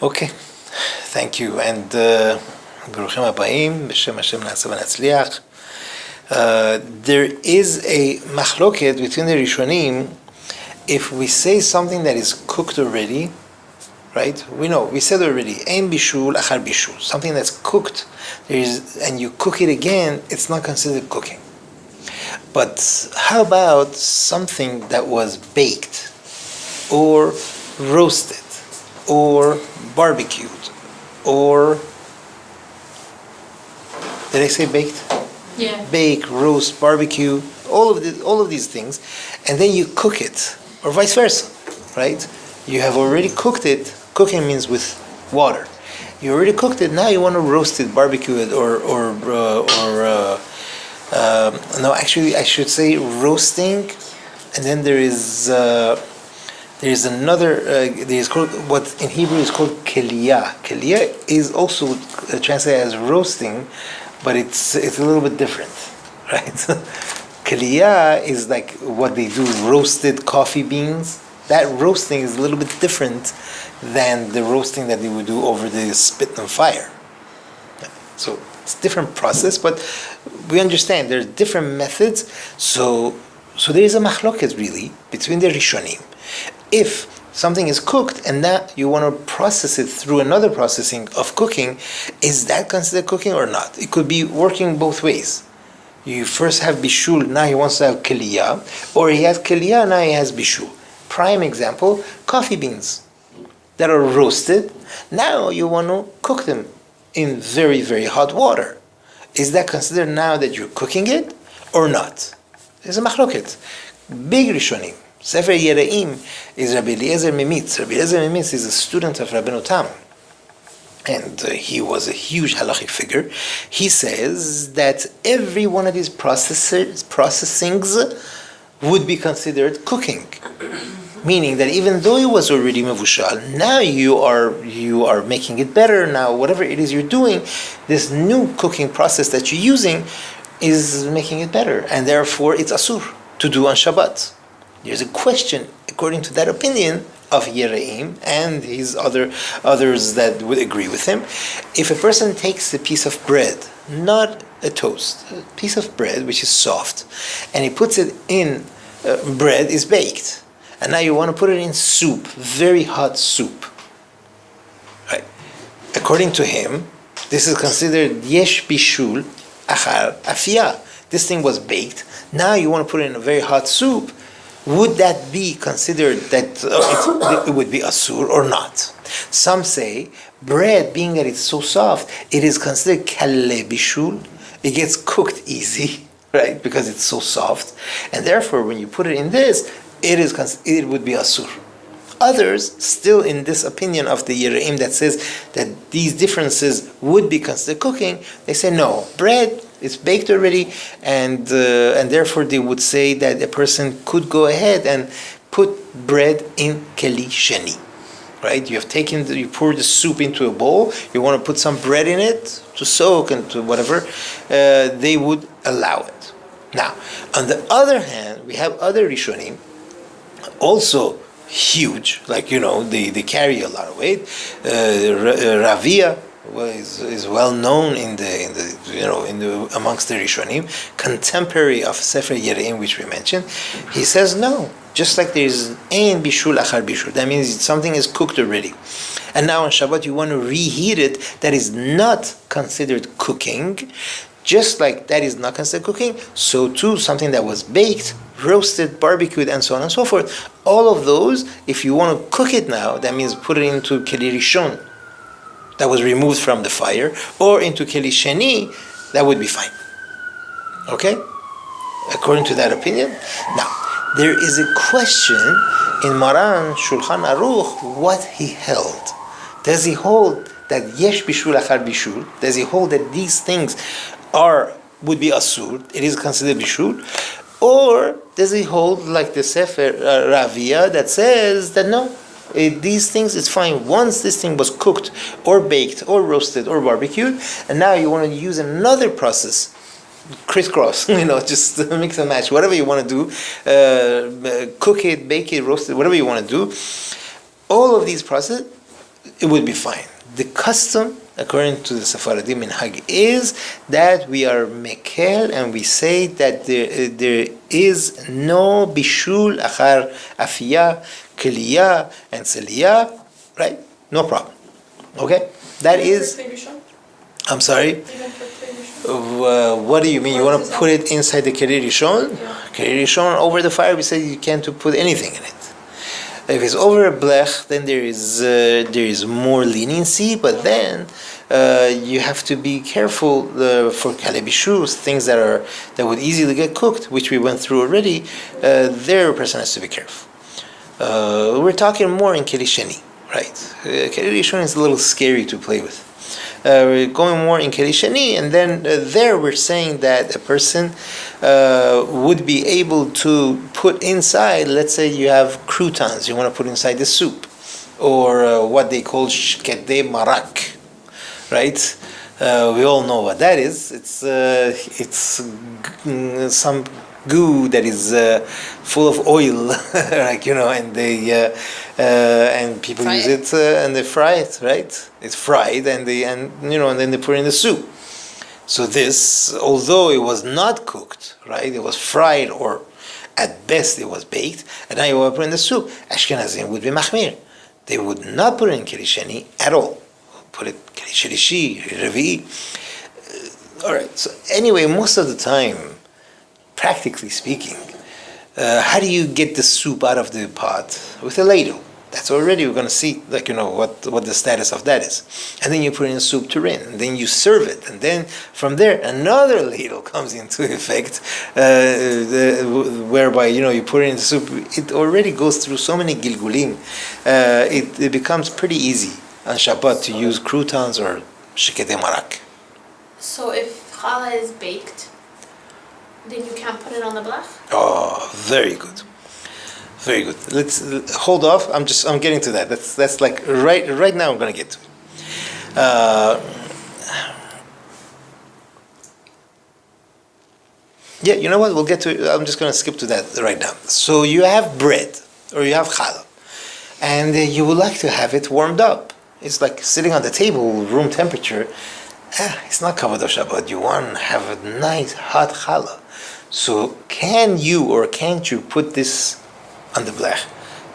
Okay, thank you. And Baruchim Abayim, B'Shem Hashem Na'aseh V'Natzliach. There is a machloket between the Rishonim. If we say something that is cooked already, right? We said already, Ein bishul achar bishul. Something that's cooked, and you cook it again, it's not considered cooking. But how about something that was baked, or roasted, or barbecued, or did I say baked? Yeah. Bake, roast, barbecue, all of these things, and then you cook it, or vice versa, right? You have already cooked it. Cooking means with water. You already cooked it. Now you want to roast it, barbecue it, no, actually, I should say roasting, and then there is another. There is called, what in Hebrew is called keliyah. Keliyah is also translated as roasting, but it's a little bit different, right? Keliyah is like what they do, roasted coffee beans. That roasting is a little bit different than the roasting that they would do over the spit and fire. So it's a different process, but we understand there's different methods. So there is a machloket really between the Rishonim. If something is cooked and now you want to process it through another processing of cooking, is that considered cooking or not? It could be working both ways. You first have bishul, now he wants to have keliyah, or he has keliyah, now he has bishul. Prime example, coffee beans that are roasted. Now you want to cook them in very, very hot water. Is that considered now that you're cooking it or not? There's a machloket. Big Rishonim. Sefer Yereim is Rabbi Eliezer Mimitz. Rabbi Eliezer Mimitz is a student of Rabbeinu Tam. And he was a huge halachic figure. He says that every one of these processings would be considered cooking. Meaning that even though it was already mevushal, now you are making it better. Now whatever it is you're doing, this new cooking process that you're using is making it better, and therefore it's asur to do on Shabbat. There's a question according to that opinion of Yereim and his others that would agree with him. If a person takes a piece of bread, not a toast, a piece of bread which is soft, and he puts it in bread is baked. And now you want to put it in soup, very hot soup. Right? According to him, this is considered yesh bishul achar afiyah. This thing was baked. Now you want to put it in a very hot soup. Would that be considered that it would be asur or not? Some say bread, being that it's so soft, it is considered kalle bishul. It gets cooked easy, right? Because it's so soft, and therefore when you put it in this, it would be asur. Others, still in this opinion of the Yereim that says that these differences would be considered cooking, they say no, bread is baked already, and therefore they would say that a person could go ahead and put bread in keli sheni. Right? You pour the soup into a bowl, you want to put some bread in it to soak and to whatever, they would allow it. Now, on the other hand, we have other Rishonim, also huge, like they carry a lot of weight. Ravia is well known in the amongst the Rishonim, contemporary of Sefer Yereim, which we mentioned. He says no, just like there is ein bishul achar bishul. That means something is cooked already, and now on Shabbat you want to reheat it. That is not considered cooking. Just like that is not considered cooking, so too something that was baked, roasted, barbecued, and so on and so forth. All of those, if you want to cook it now, that means put it into keli rishon, that was removed from the fire, or into keli sheni, that would be fine. Okay? According to that opinion. Now, there is a question in Maran Shulchan Aruch, what he held. Does he hold that yesh bishul achar bishul? Does he hold that these things would be asur, it is considered bishul, or does he hold like the Sefer Ravia that says that no, these things it's fine once this thing was cooked or baked or roasted or barbecued, and now you want to use another process, crisscross, just mix and match, whatever you want to do, cook it, bake it, roast it, whatever you want to do. All of these processes it would be fine. The custom, according to the Sephardim minhag, is that we are mekel and we say that there is no bishul achar afiyah, keliyah, and seliyah, right? No problem. Okay? That is... I'm sorry? What do you mean? You want to put it inside the Keri Rishon? Keri Rishon, over the fire, we say you can't put anything in it. If it's over a blech, then there is more leniency, but then you have to be careful for kalebishus, things that would easily get cooked, which we went through already. There, a person has to be careful. We're talking more in keli sheni, right? Keli rishon is a little scary to play with. We're going more in keli sheni, and then there we're saying that a person would be able to put inside, let's say you have croutons, you want to put inside the soup, or what they call shkede marak, right? We all know what that is. It's some goo that is full of oil, like and they and people use it and they fry it, right? It's fried and then they put it in the soup. So this, although it was not cooked, right? It was fried, or at best it was baked, and now you want to put it in the soup. Ashkenazim would be machmir. They would not put it in keli sheni at all. Put it keli shlishi, revi'i. All right. So anyway, most of the time, practically speaking, how do you get the soup out of the pot? With a ladle. That's already we're going to see, what the status of that is. And then you put in soup tureen, and then you serve it, and then from there another ladle comes into effect, whereby you put it in the soup. It already goes through so many gilgulim. It becomes pretty easy on Shabbat to use croutons or shekete marak. So if challah is baked, then you can't put it on the blech? Oh, very good. Very good. Let's hold off. I'm getting to that. That's like right now I'm going to get to it. Yeah, you know what? We'll get to it. I'm just going to skip to that right now. So you have bread, or you have challah, and you would like to have it warmed up. It's like sitting on the table, room temperature. It's not covered of Shabbat. You want to have a nice hot challah. So can you or can't you put this on the blech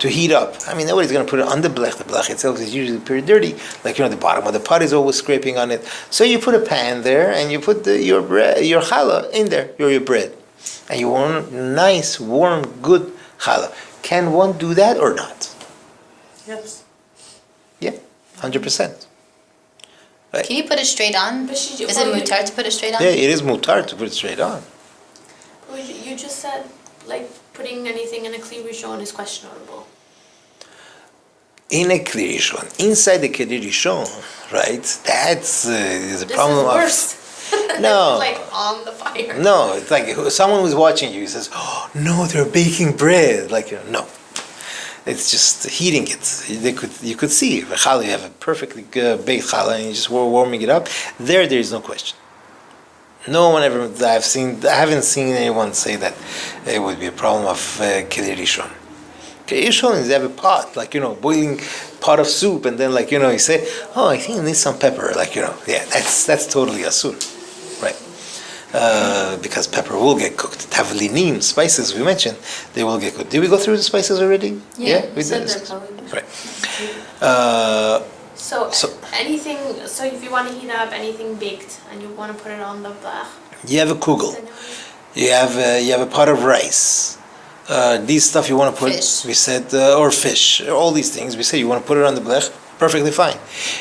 to heat up? I mean, nobody's going to put it on the blech. The blech itself is usually pretty dirty. The bottom of the pot is always scraping on it. So you put a pan there and you put your bread, your challah in there, your bread. And you want nice, warm, good challah. Can one do that or not? Yes. Yeah, 100%. Right. Can you put it straight on? Is it mutar to put it straight on? Yeah, it is mutar to put it straight on. You just said, putting anything in a kli rishon is questionable. In a kli rishon, inside the kli rishon, right? That's is a problem of worse. No. On the fire. No, it's like someone who's watching you says, "Oh no, they're baking bread." No, it's just heating it. You could see challah. You have a perfectly baked challah, and you just warming it up. There is no question. No one ever I haven't seen anyone say that it would be a problem of keli rishon. Keli rishon is they have a pot, boiling pot of soup, and then you say, "Oh, I think it needs some pepper." Yeah, that's totally asur, right? Because pepper will get cooked. Tavlinim, spices we mentioned, they will get cooked. Did we go through the spices already? Yeah, we did. Right. So anything. So if you want to heat up anything baked and you want to put it on the blech, you have a kugel. You have a pot of rice. These stuff you want to put. Fish. We said or fish. All these things we said you want to put it on the blech. Perfectly fine.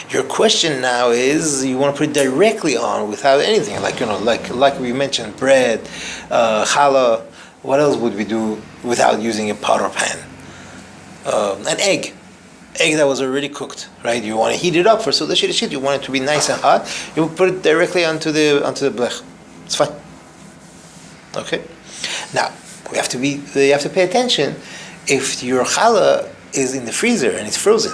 Your question now is you want to put it directly on without anything, like we mentioned, bread, challah. What else would we do without using a pot or pan? An egg that was already cooked, right? You want to heat it up for so the shit. You want it to be nice and hot. You put it directly onto the blech. It's fine. Okay. Now you have to pay attention. If your challah is in the freezer and it's frozen,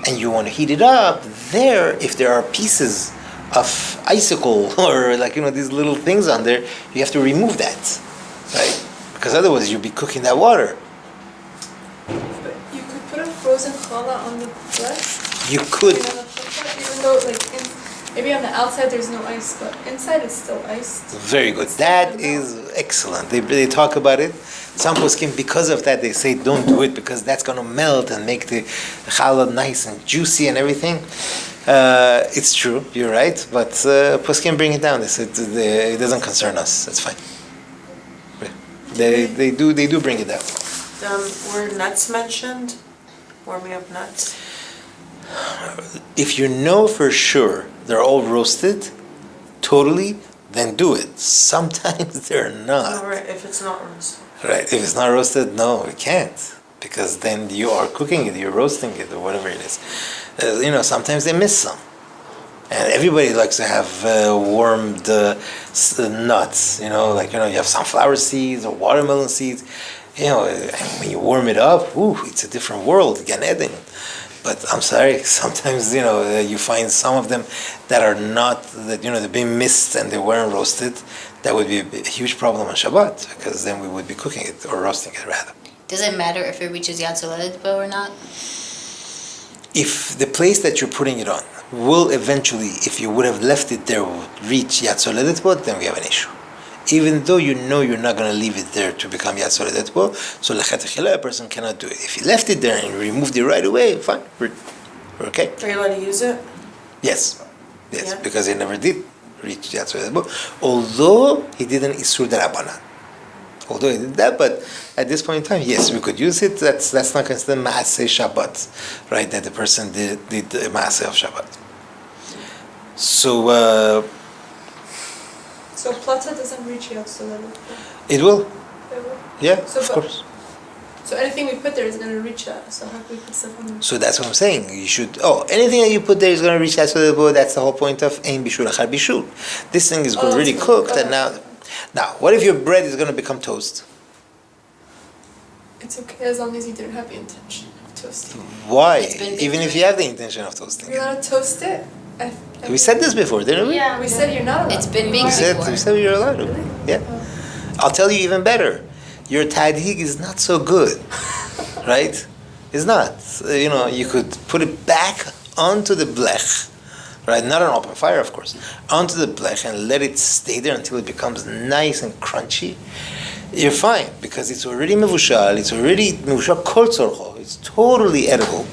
and you want to heat it up, if there are pieces of icicle or these little things on there, you have to remove that, right? Because otherwise you'll be cooking that water. But you could put a frozen challah on the bread? You could. Even though, maybe on the outside there's no ice, but inside it's still iced. Very good. That is excellent. They talk about it. Some poskim, because of that, they say don't do it because that's going to melt and make the challah nice and juicy and everything. It's true. You're right. But poskim bring it down. They said it doesn't concern us. That's fine. They do bring it down. Were nuts mentioned? Warming up nuts? If you know for sure they're all roasted, totally, then do it. Sometimes they're not. No, right, if it's not roasted. Right, if it's not roasted, no, we can't. Because then you are cooking it, you're roasting it, or whatever it is. Sometimes they miss some. And everybody likes to have warmed nuts, you have sunflower seeds or watermelon seeds. When you warm it up, it's a different world, Gan Eden. But I'm sorry, sometimes, you find some of them that are not, they've been missed and they weren't roasted. That would be a huge problem on Shabbat, because then we would be cooking it, or roasting it rather. Does it matter if it reaches Yachad Kollel or not? If the place that you're putting it on will eventually, if you would have left it there, would reach Yachad Kollel, then we have an issue. Even though you know you're not going to leave it there to become Yachad Kollel, so lechatchila, a person cannot do it. If he left it there and removed it right away, fine, we're okay. Are you allowed to use it? Yes, Yeah. because he never did reach Yachad Kollel, although he didn't Isur Darabanan. Although he did that, but at this point in time, yes, we could use it. That's not considered Maaseh Shabbat, right? That the person did the Maaseh of Shabbat. So plata doesn't reach Yachad Kollel. it will, It will. yeah, of course. So anything we put there is going to reach that. So how can we put stuff on there? So that's what I'm saying. You should. Anything that you put there is going to reach Yachad Kollel. That's the whole point of Ein Bishul Achar Bishul. This thing is already cooked, and now, what if your bread is going to become toast? It's okay as long as you didn't have the intention of toasting. Why? It's been baked Even if you have the intention of toasting You're it. allowed to toast it. We said this before, didn't we? Yeah. We said you're not allowed. It's been You baked are. before. We said you're allowed to. Really? Yeah. I'll tell you even better. Your tadhig is not so good, right? It's not. You could put it back onto the blech, right? Not on open fire, of course. Onto the blech and let it stay there until it becomes nice and crunchy. You're fine because it's already mevushal. It's already mevushal kol tzorcho. It's totally edible,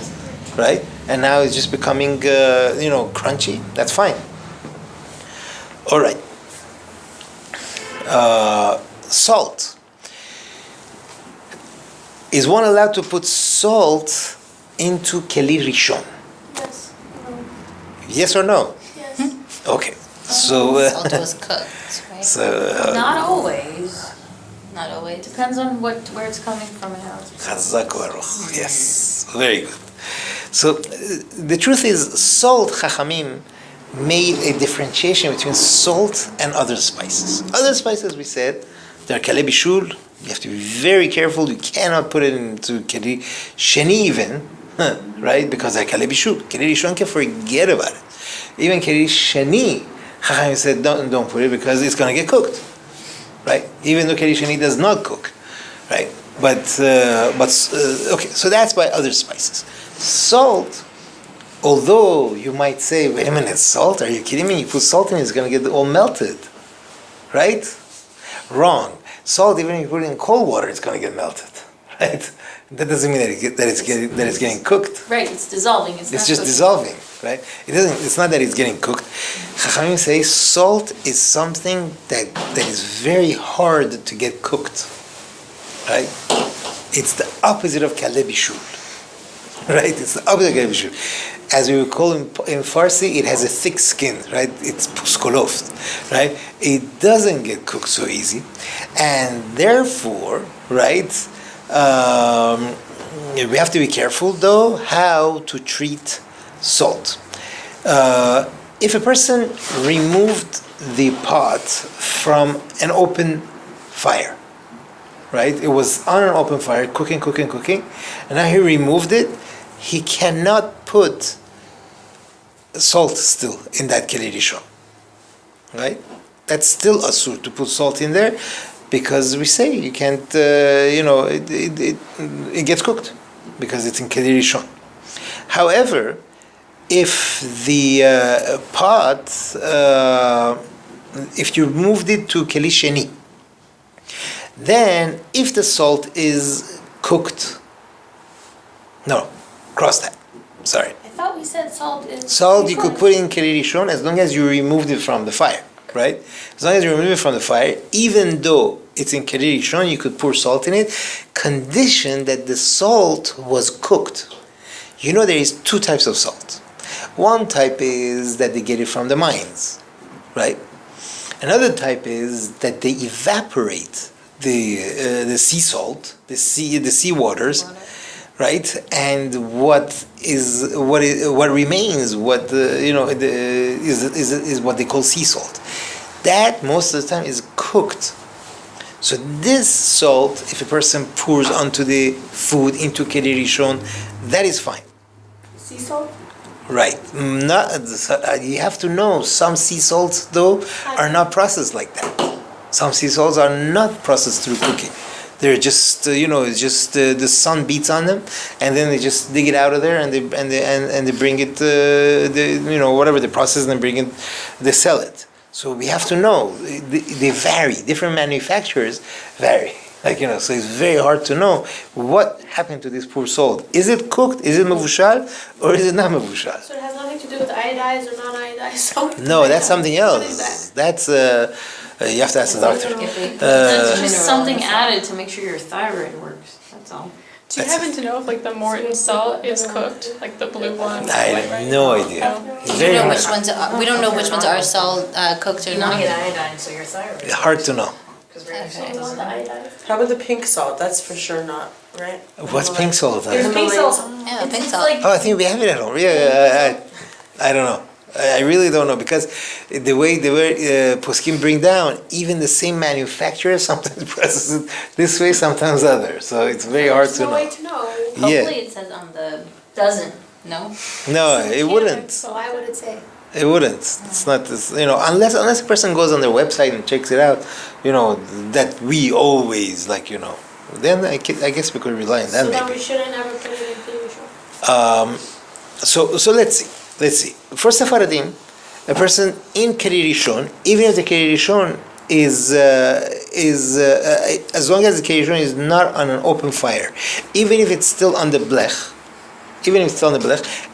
right? And now it's just becoming, crunchy. That's fine. All right. Salt. Is one allowed to put salt into keli rishon? Yes. No. Yes or no? Yes. Okay. So. Salt was cooked, right? So. Not always. Not always. Depends on where it's coming from and how it's. Chazak u'aruch. Yes. Very good. So the truth is, salt, Chachamim made a differentiation between salt and other spices. Other spices, we said, they're kalei bishul. You have to be very careful. You cannot put it into keli sheni even, right? Because they're kalei bishul. Keli rishon can forget about it. Even keli sheni, Chachamim said, don't put it because it's going to get cooked, right? Even though keli sheni does not cook, right? But okay. So that's by other spices. Salt, although you might say, wait a minute, salt? Are you kidding me? You put salt in, it's going to get all melted, right? Wrong. Salt, even if you put it in cold water, it's going to get melted, right? That doesn't mean that it's getting cooked. Right, it's dissolving. It's just dissolving, right? It's not that it's getting cooked. Chachamim say salt is something that is very hard to get cooked, right? It's the opposite of kalei bishul. Right, it's the opposite of kalei bishul. As we would call in Farsi, it has a thick skin, right? It's puskoloft, right? It doesn't get cooked so easy, and therefore, right, we have to be careful though how to treat salt. If a person removed the pot from an open fire, right? It was on an open fire, cooking, and now he removed it. He cannot put salt still in that keli rishon, right? That's still asur to put salt in there, because we say you can't, it gets cooked because it's in keli rishon. However, if the pot, if you moved it to keli sheni, then if the salt is cooked, no, cross that, sorry. I thought we said salt is. Salt you could put in keli rishon as long as you removed it from the fire, right? As long as you remove it from the fire, even though it's in keli rishon, you could pour salt in it, condition that the salt was cooked. You know there is two types of salt. One type is that they get it from the mines, right? Another type is that they evaporate the sea salt, the sea waters, right? And what remains, is what they call sea salt. That most of the time is cooked. So this salt, if a person pours onto the food into keli rishon, that is fine. Sea salt? Right. You have to know some sea salts though are not processed like that. Some sea salts are not processed through cooking. They're just it's just the sun beats on them, and then they just dig it out of there, and they bring it whatever the process, and they bring it, they sell it. So we have to know they vary. Different manufacturers vary. So it's very hard to know what happened to this poor salt. Is it cooked? Is it mevushal? Or is it not mevushal? So it has nothing to do with iodized or non-iodized salt? No, that's something else. What is that? That's you have to ask the doctor. That's just something added to make sure your thyroid works, that's all. Do you happen to know if like the Morton salt is cooked, like the blue one? I have no idea. It's We very don't know hard, which ones are, we don't know which ones are salt cooked or You want not. to get iodine, so your thyroid. hard to know. Because we're So you want the iodized? How about the pink salt? That's for sure not, right? What's pink salt? There's pink salt. Yeah, It's pink just salt. like- Oh, I think we have it at home. Yeah, I don't know. I really don't know because the way poskim bring down, even the same manufacturer sometimes processes it this way, sometimes other. So it's very hard There's to no way know. to know. Hopefully Yeah. it says on the doesn't, no? No, it wouldn't. So why would it say? It wouldn't. It's not this, unless a person goes on their website and checks it out, that we always then I guess we could rely on that So then maybe. we shouldn't ever put it in keli rishon. So let's see. For Sephardim, a person in keli rishon, even if the keli rishon is as long as the keli rishon is not on an open fire, even if it's still on the blech,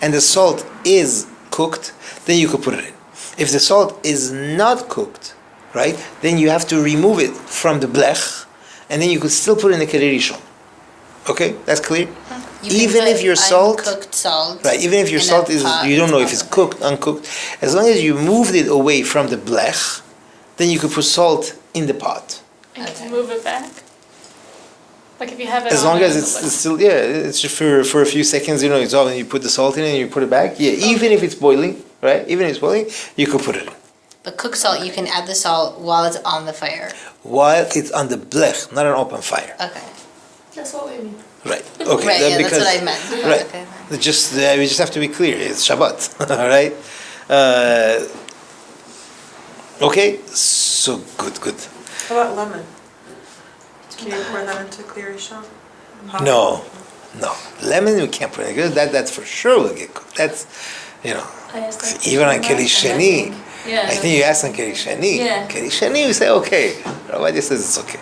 and the salt is cooked, then you could put it in. If the salt is not cooked, right, then you have to remove it from the blech, and then you could still put it in the keli rishon. Okay, that's clear. You can Even put if your salt, uncooked salt. right, even if your in a salt is, pot you don't know if on it's the cooked, uncooked, as long as you moved it away from the blech, then you could put salt in the pot. And Okay. can move it back? Like if you have it As on long it, as it's still, it's just for a few seconds, it's all, and you put the salt in it and you put it back. Yeah, even if it's boiling, right, even if it's boiling, you could put it in. But cooked salt, you can add the salt while it's on the fire. While it's on the blech, not an open fire. Okay. That's what we mean. Right, okay. Right, yeah, that's because- what I meant. Right. Okay. We just have to be clear. It's Shabbat, all right? Okay, so good. How about lemon? Can you pour that into clear rishon? No. Lemon we can't put it. That's for sure will get cooked. That's, I asked that even on question keli last time, sheni. Yeah. I think you asked on keli sheni. Yeah. Keli sheni, we say okay. Rabbi says it's okay.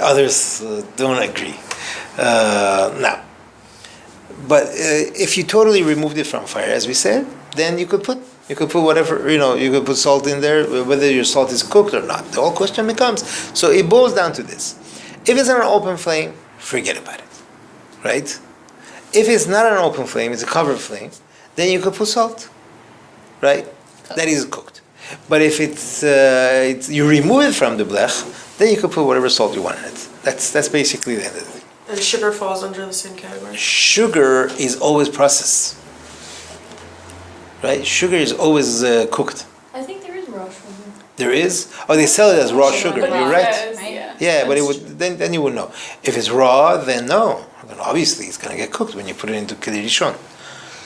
Others don't agree. Now, but if you totally removed it from fire, as we said, then you could put whatever, you could put salt in there, whether your salt is cooked or not. The whole question becomes, so it boils down to this. If it's on an open flame, forget about it, right? If it's not on an open flame, it's a covered flame, then you could put salt, right? That is cooked. But if it's you remove it from the blech, then you could put whatever salt you want in it. That's basically the end of it. And sugar falls under the same category. Sugar is always processed, right? Sugar is always cooked. I think there is raw sugar. There is. Oh, they sell it as raw sugar. But You're it right. says, Right? yeah. Yeah, but it would then you would know. If it's raw, then no. Then obviously it's gonna get cooked when you put it into keli rishon,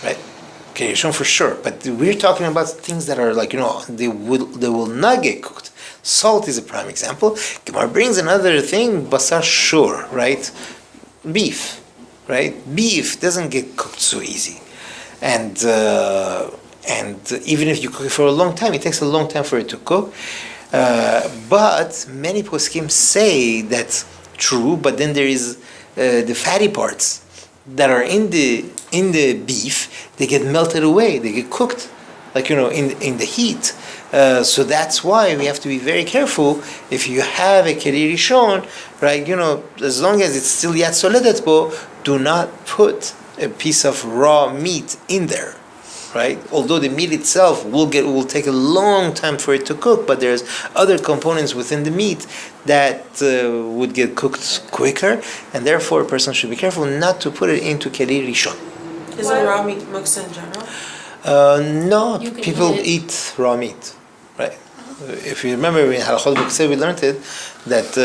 right? Keli rishon for sure. But we're talking about things that are they will not get cooked. Salt is a prime example. Gemara brings another thing, basar shur, right? Beef, right? Beef doesn't get cooked so easy. and even if you cook it for a long time, it takes a long time for it to cook. But many poskim say that's true, but then there is the fatty parts that are in the beef. They get melted away. They get cooked, like in the heat. So that's why we have to be very careful if you have a keli rishon, right? As long as it's still yat soledet bo, do not put a piece of raw meat in there, right? Although the meat itself will take a long time for it to cook, but there's other components within the meat that would get cooked quicker, and therefore a person should be careful not to put it into keli rishon. Is it raw meat muksa in general? No, You can people eat eat raw meat, right? If you remember in Halachot we learned it that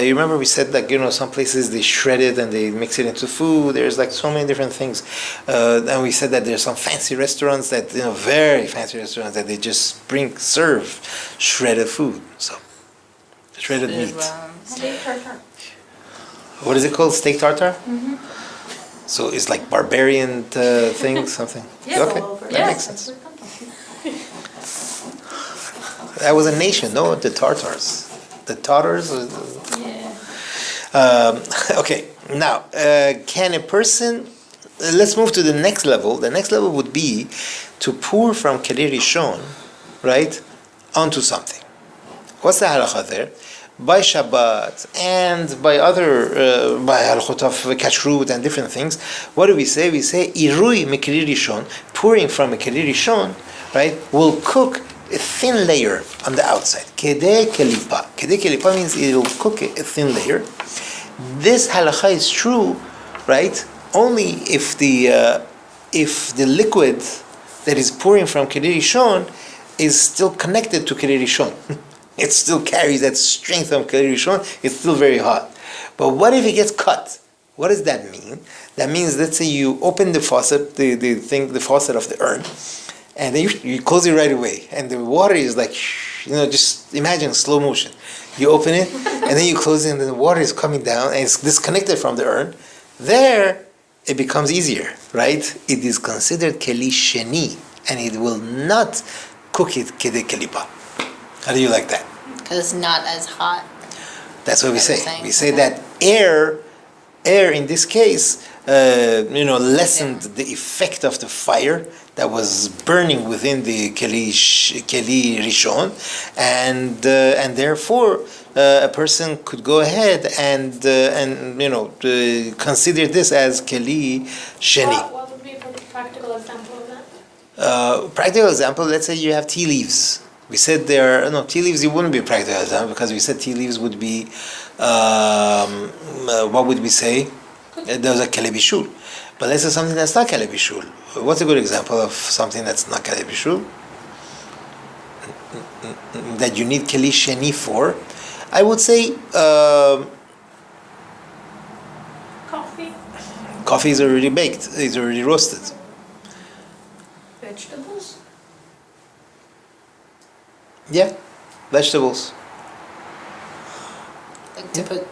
you remember we said that some places they shred it and they mix it into food. There's like so many different things, and we said that there's some fancy restaurants that very fancy restaurants that they just serve shredded food, so shredded meat. Steak tartare. What is it called? Steak tartare? Mm-hmm. So it's like barbarian thing, something. Yeah, okay, all over. that makes sense. That was a nation, no? The Tartars. The Tartars? Yeah. Okay, now, can a person... let's move to the next level. The next level would be to pour from keli rishon, right, onto something. What's the halacha there? By Shabbat and by other, by halachot of kashrut and different things, what do we say? We say, irui mekeli rishon, pouring from a keli rishon, right, will cook a thin layer on the outside. Kedei kelipa. Kedei kelipa means it will cook a thin layer. This halacha is true, right, only if the liquid that is pouring from keli rishon is still connected to keli rishon. It still carries that strength of keli rishon. It's still very hot. But what if it gets cut? What does that mean? That means, let's say you open the faucet, the faucet of the urn, and then you close it right away, and the water is like, just imagine slow motion. You open it, and then you close it, and then the water is coming down, and it's disconnected from the urn. There, it becomes easier, right? It is considered keli sheni, and it will not cook it kedei kelipa. How do you like that? Because it's not as hot. That's what we say. We say that air in this case, lessened the effect of the fire that was burning within the keli rishon, and therefore a person could go ahead and consider this as keli sheni. What would be a practical example of that? Practical example. Let's say you have tea leaves. We said tea leaves. It wouldn't be a practical example because we said tea leaves would be. What would we say? There's a keli bishul. But let's say something that's not keli bishul. What's a good example of something that's not keli bishul? That you need keli sheni for? I would say Coffee. coffee is already baked. It's already roasted. Vegetables. Yeah, vegetables. Like to put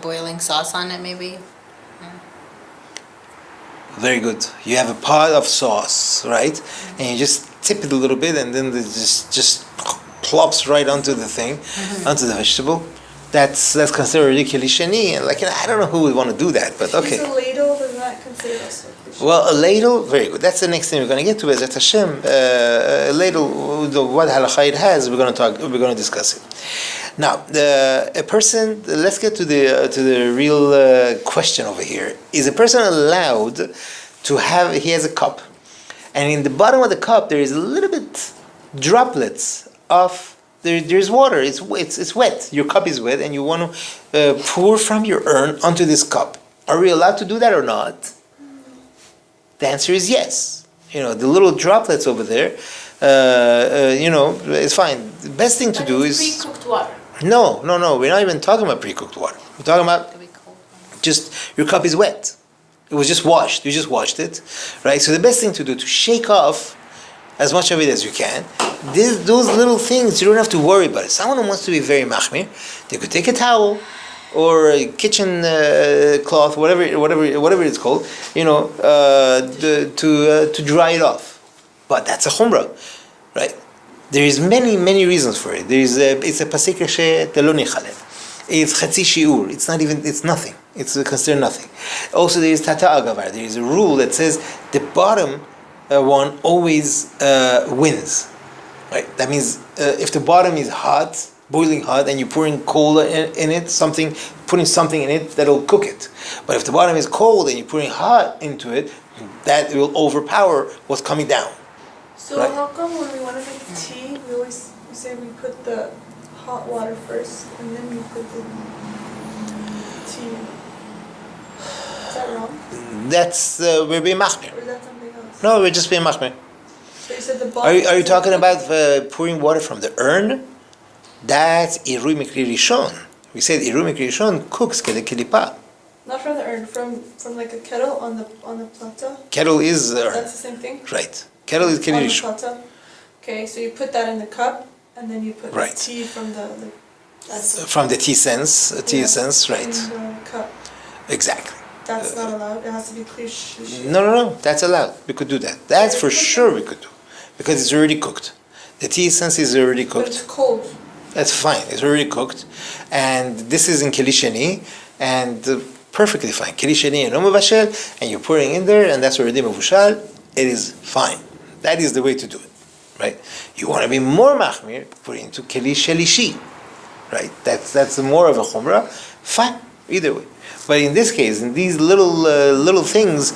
boiling sauce on it, maybe. Very good. You have a pot of sauce, right? And you just tip it a little bit, and then it just plops right onto the thing, onto the vegetable. That's considered already keli sheni, and I don't know who would want to do that, but okay. Use a ladle, does that consider also kosher? Well, a ladle, very good. That's the next thing we're going to get to. Bezrat Hashem, a ladle, what halacha it has, we're going to discuss it. Now, a person. Let's get to the real question over here. Is a person allowed to have? He has a cup, and in the bottom of the cup there is a little bit droplets of. There's water. It's wet. Your cup is wet, and you want to pour from your urn onto this cup. Are we allowed to do that or not? The answer is yes. The little droplets over there. It's fine. The best thing to do is pre-cooked water. No. We're not even talking about pre-cooked water. We're talking about just your cup is wet. It was just washed. You just washed it, right? So the best thing to do to shake off as much of it as you can. Those little things, you don't have to worry about it. Someone who wants to be very machmir, they could take a towel or a kitchen cloth, whatever it's called, to dry it off. But that's a chumrah, right? There is many reasons for it. It's a pasik telo nichalel. It's chatzi shiur. It's nothing. It's considered nothing. Also, there is tata agavar. There is a rule that says the bottom one always wins. Right? That means if the bottom is hot, boiling hot, and you're pouring coal in it, putting something in it, that'll cook it. But if the bottom is cold and you're putting hot into it, that will overpower what's coming down. So right? how come when we want to make tea, we say we put the hot water first and then we put the tea in? Is that wrong? That's we're being machmir. Or is that something else? No, we're just being machmir. So you said the bottom. Are you talking about pouring water from the urn? That's irui mikri rishon. We said irui mikri rishon cooks kele kilipa. Not from the urn, from like a kettle on the plata. Kettle is the urn. That's the same thing. Right. Kettle is kele On the rishon. plata. Okay, so you put that in the cup, and then you put Right. the tea from the From the tea sense, right? in the cup. Exactly. That's not allowed. It has to be clear. No, that's allowed. We could do that. That's for sure we could do. Because it's already cooked. The tea essence is already But it's cooked. cold. That's fine. It's already cooked. And this is in Kelisheni, and perfectly fine. Kelisheni and Omavashel, and you're pouring in there, and that's already Mavushal. It is fine. That is the way to do it. Right? You want to be more machmir, put it into Kelishelishi. Right? That's more of a chumrah. Fine. Either way. But in this case, in these little things,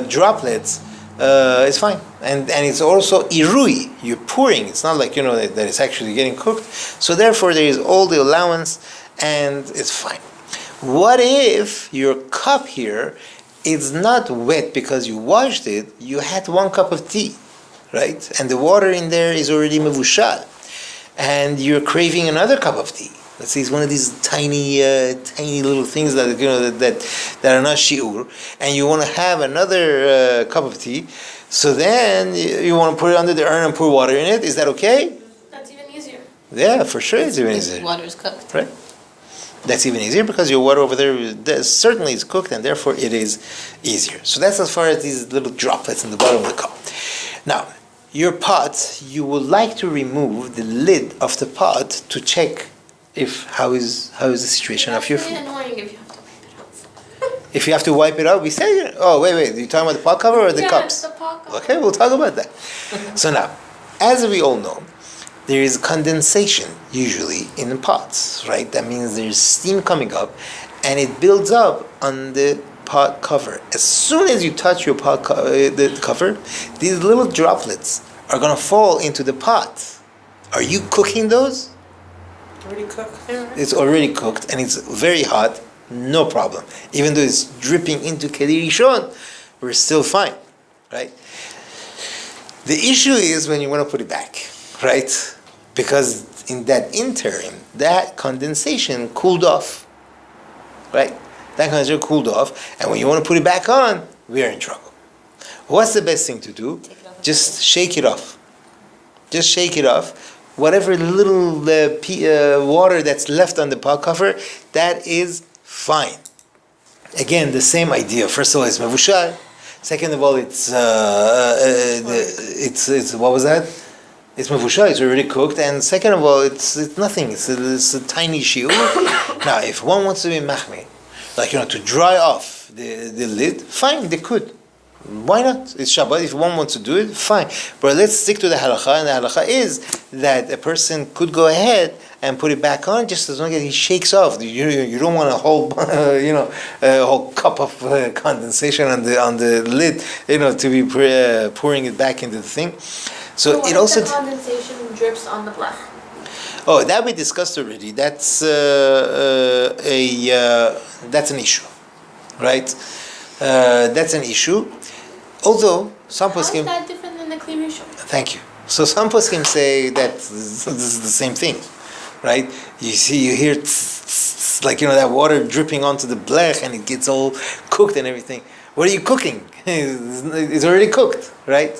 droplets, it's fine, and it's also irui. You're pouring. It's not like that it's actually getting cooked. So therefore, there is all the allowance, and it's fine. What if your cup here is not wet because you washed it? You had 1 cup of tea, right? And the water in there is already mevushal, and you're craving another cup of tea. Let's say it's one of these tiny little things that that are not shiur, and you want to have another cup of tea. So then you want to put it under the urn and pour water in it. Is that okay? That's even easier. Yeah, for sure, it's even easier. Water is cooked. Right. That's even easier because your water over there certainly is cooked, and therefore it is easier. So that's as far as these little droplets in the bottom of the cup. Now, your pot, you would like to remove the lid of the pot to check how is the situation of your It's food. really annoying if you have to wipe it off. If you have to wipe it out, we say, oh, wait, you talking about the pot cover or the Yeah, cups? the pot cover. Okay, we'll talk about that. So now, as we all know, there is condensation usually in pots, right? That means there's steam coming up and it builds up on the pot cover. As soon as you touch your pot the cover, these little droplets are going to fall into the pot. Are you cooking those? Already cooked. It's already cooked and it's very hot, no problem. Even though it's dripping into Keli Rishon, we're still fine, right? The issue is when you want to put it back, right? Because in that interim, that condensation cooled off, right? That condensation cooled off, and when you want to put it back on, we are in trouble. What's the best thing to do? Just shake it off. Just shake it off. Whatever little water that's left on the pot cover, that is fine. Again, the same idea. First of all, it's mavushal. Second of all, it's what was that? It's mavushal. It's already cooked. And second of all, it's nothing. It's a tiny shiur. Now, if one wants to be machmir, like to dry off the lid, fine, they could. Why not? It's Shabbat. If one wants to do it, fine. But let's stick to the halakha. And the halakha is that a person could go ahead and put it back on just as long as he shakes off. You don't want a whole a whole cup of condensation on the lid to be pouring it back into the thing. So what it if also the condensation drips on the blech? Oh, that we discussed already. That's that's an issue, right? That's an issue. Although some How is poskim, that different than the Kli Rishon? thank you. So some poskim say that this is the same thing, right? You hear like that water dripping onto the blech and it gets all cooked and everything. What are you cooking? It's already cooked, right?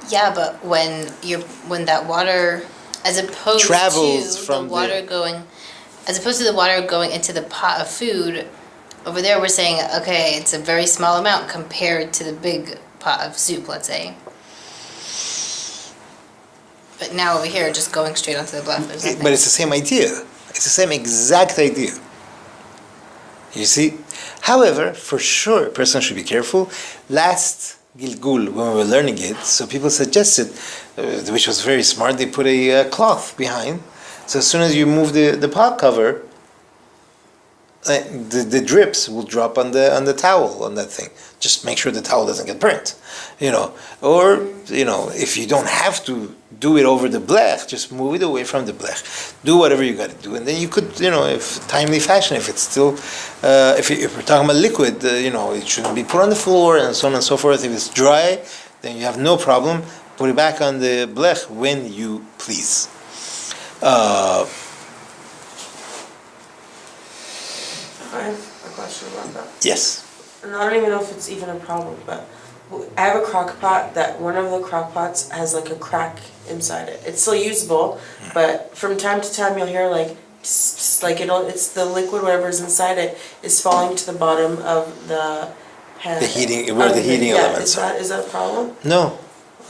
Yeah, but when that water, as opposed Travels to from the water the- going as opposed to the water going into the pot of food, over there we're saying, okay, it's a very small amount compared to the big pot of soup, let's say. But now over here, just going straight onto the bluff, there's nothing. But it's the same idea. It's the same exact idea. You see? However, for sure, a person should be careful. Last Gilgul, when we were learning it, so people suggested, which was very smart, they put a cloth behind. So as soon as you move the pot cover, the drips will drop on the towel, on that thing. Just make sure the towel doesn't get burnt, Or, if you don't have to do it over the blech, just move it away from the blech. Do whatever you got to do, and then you could, if timely fashion, if it's still, if we're talking about liquid, it shouldn't be put on the floor and so on and so forth. If it's dry, then you have no problem. Put it back on the blech when you please. I have a question about that. Yes. And I don't even know if it's even a problem, but I have a crock pot that one of the crock pots has like a crack inside it. It's still usable, but from time to time you'll hear like pss, pss, like it's the liquid, whatever's inside it is falling to the bottom of the head. The heating, where the heating elements are. Is that a problem? No.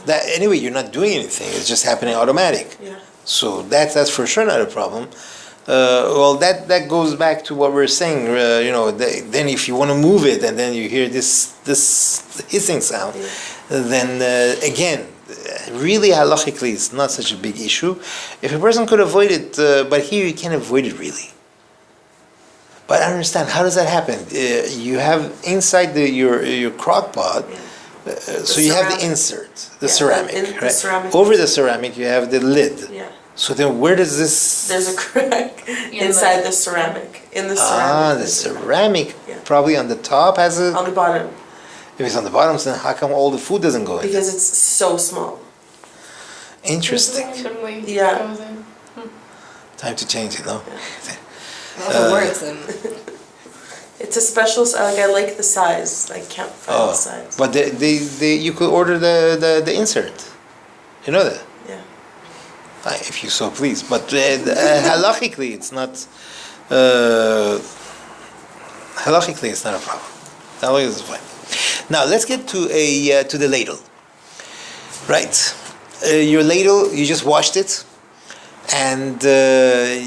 Anyway, you're not doing anything. It's just happening automatic. Yeah. So that's for sure not a problem. That goes back to what we were saying. Then if you want to move it and then you hear this hissing sound, then again, really halachically, it's not such a big issue. If a person could avoid it, but here you can't avoid it really. But I understand, how does that happen? You have inside your crock pot. So you have the insert, the ceramic, right? Ceramic. Over the ceramic, you have the lid. Yeah. So then, where does this? There's a crack inside the ceramic. In the ceramic. The ceramic, Yeah. probably on the top has a. On the bottom. If it's on the bottom, then how come all the food doesn't go in? Because it's so small. Interesting. Yeah. Time to change it, no? Well, it works then. It's a special, I like the size. I can't find the size. But you could order the insert. You know that? Yeah. If you so please. But halachically, it's not. Halachically, it's not a problem. Halachically, it's fine. Now let's get to the ladle. Right, your ladle, you just washed it, and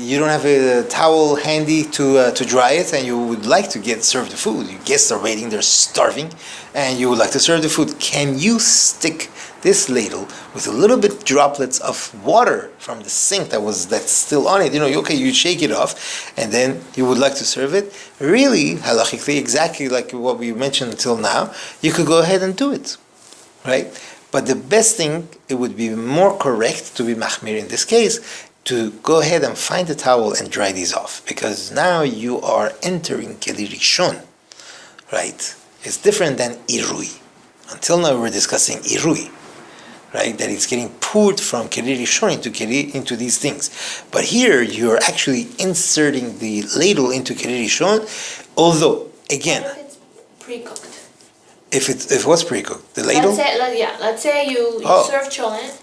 you don't have a towel handy to dry it, and you would like to serve the food. Your guests are waiting; they're starving, and you would like to serve the food. Can you stick this ladle with a little bit droplets of water from the sink that's still on it? You shake it off, and then you would like to serve it. Really, halachically, exactly like what we mentioned until now, you could go ahead and do it, right? But the best thing, it would be more correct to be machmir in this case, to go ahead and find a towel and dry these off, because now you are entering keli rishon, right? It's different than irui. Until now we were discussing irui, right? That it's getting poured from keli rishon into these things. But here you're actually inserting the ladle into keli rishon, although again, What if it's pre-cooked? if it was pre-cooked, the ladle. Let's say you serve cholent.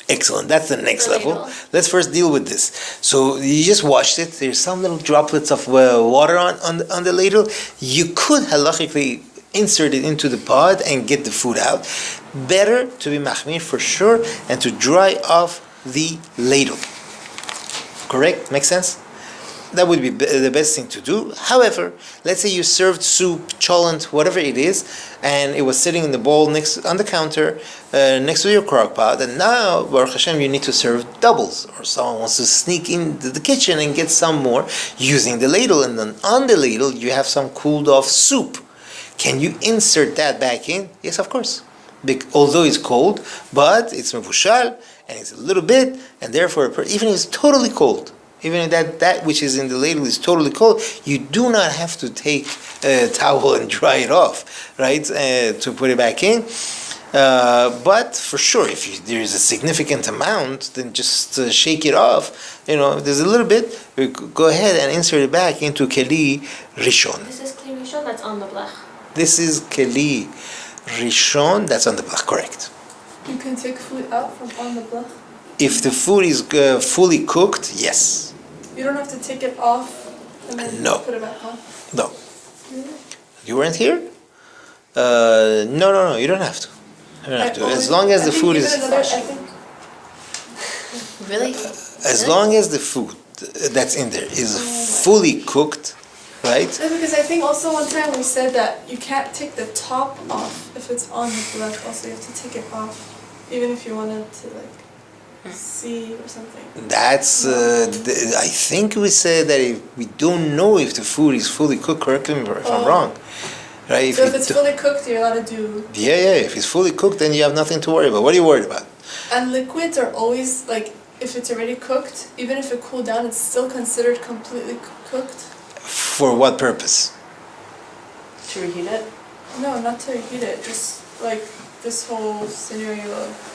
Excellent. That's the next The level. ladle. Let's first deal with this. So you just washed it. There's some little droplets of water on the ladle. You could halachically insert it into the pot and get the food out. Better to be machmir for sure and to dry off the ladle. Correct? Makes sense? That would be the best thing to do. However, let's say you served soup, cholent, whatever it is, and it was sitting in the bowl on the counter next to your crock pot, and now, Baruch Hashem, you need to serve doubles, or someone wants to sneak into the kitchen and get some more using the ladle, and then on the ladle you have some cooled off soup. Can you insert that back in? Yes, of course. Although it's cold, but it's mevushal, and it's a little bit, and therefore, even if it's totally cold, even if that which is in the ladle is totally cold, you do not have to take a towel and dry it off, right, to put it back in. But for sure, if there is a significant amount, then just shake it off. If there's a little bit, go ahead and insert it back into keli rishon. This is keli rishon that's on the blech. This is keli rishon that's on the blech, correct. You can take food out from on the blech. If the food is fully cooked, yes. You don't have to take it off and then No. put it back on? No. You weren't here? No, you don't have to. You don't have to. As long as the food is... Really? As long as the food that's in there is fully cooked, right? No, because I think also one time we said that you can't take the top off if it's on the blood. Also, you have to take it off, even if you wanted to see or something. That's, I think we said that if we don't know if the food is fully cooked, correct me if I'm wrong. Right? So if it's fully cooked, you're allowed to do... Yeah, if it's fully cooked, then you have nothing to worry about. What are you worried about? And liquids are always, if it's already cooked, even if it cooled down, it's still considered completely cooked? For what purpose? To reheat it? No, not to heat it, just this whole scenario of...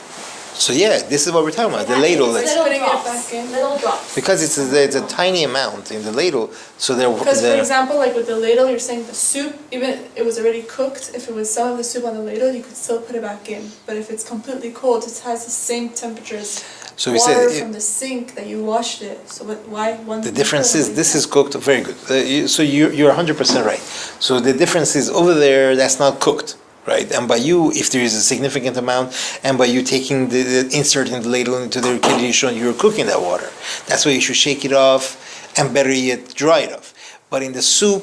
So this is what we're talking about, the ladle. It's Little putting it drops. back in. Little drops. Because it's a tiny amount in the ladle, so there... Because for example, with the ladle, you're saying the soup, even if it was already cooked, if it was some of the soup on the ladle, you could still put it back in. But if it's completely cold, it has the same temperature as So we water said from the sink that you washed it. So why one? the difference is this is cooked, very good. So you're 100% right. So the difference is over there, that's not cooked. Right, and by you, if there is a significant amount, and by you taking the inserting the ladle into the rishon, you're cooking that water. That's why you should shake it off, and better yet, dry it off. But in the soup,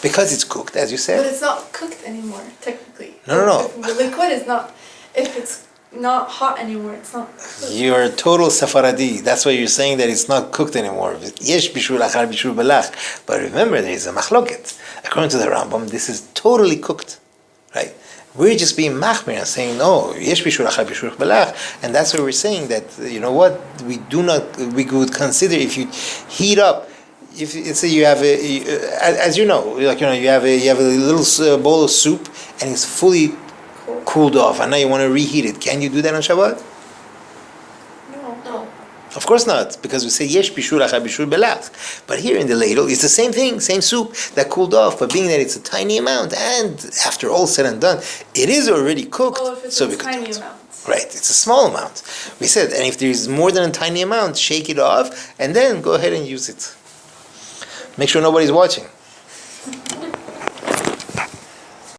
because it's cooked, as you said. But it's not cooked anymore, technically. No. The liquid is not. If it's not hot anymore, it's not cooked. You're a total Sephardi. That's why you're saying that it's not cooked anymore. Yesh bishul achar bishul belach. But remember, there is a machloket. According to the Rambam, this is totally cooked, right? We're just being machmir and saying no, yesh bishul achar bishul belach, and that's why we're saying that we would consider if you heat up. If let's say you have as you know, you have a little bowl of soup and it's fully cooled off, and now you want to reheat it. Can you do that on Shabbat? No. Of course not, because we say yesh bishul achar bishul belach. But here in the ladle, it's the same thing, same soup that cooled off. But being that it's a tiny amount, and after all said and done, it is already cooked. Oh, if it's so a we could tiny do it. amount. Right, it's a small amount. We said, and if there is more than a tiny amount, shake it off, and then go ahead and use it. Make sure nobody's watching.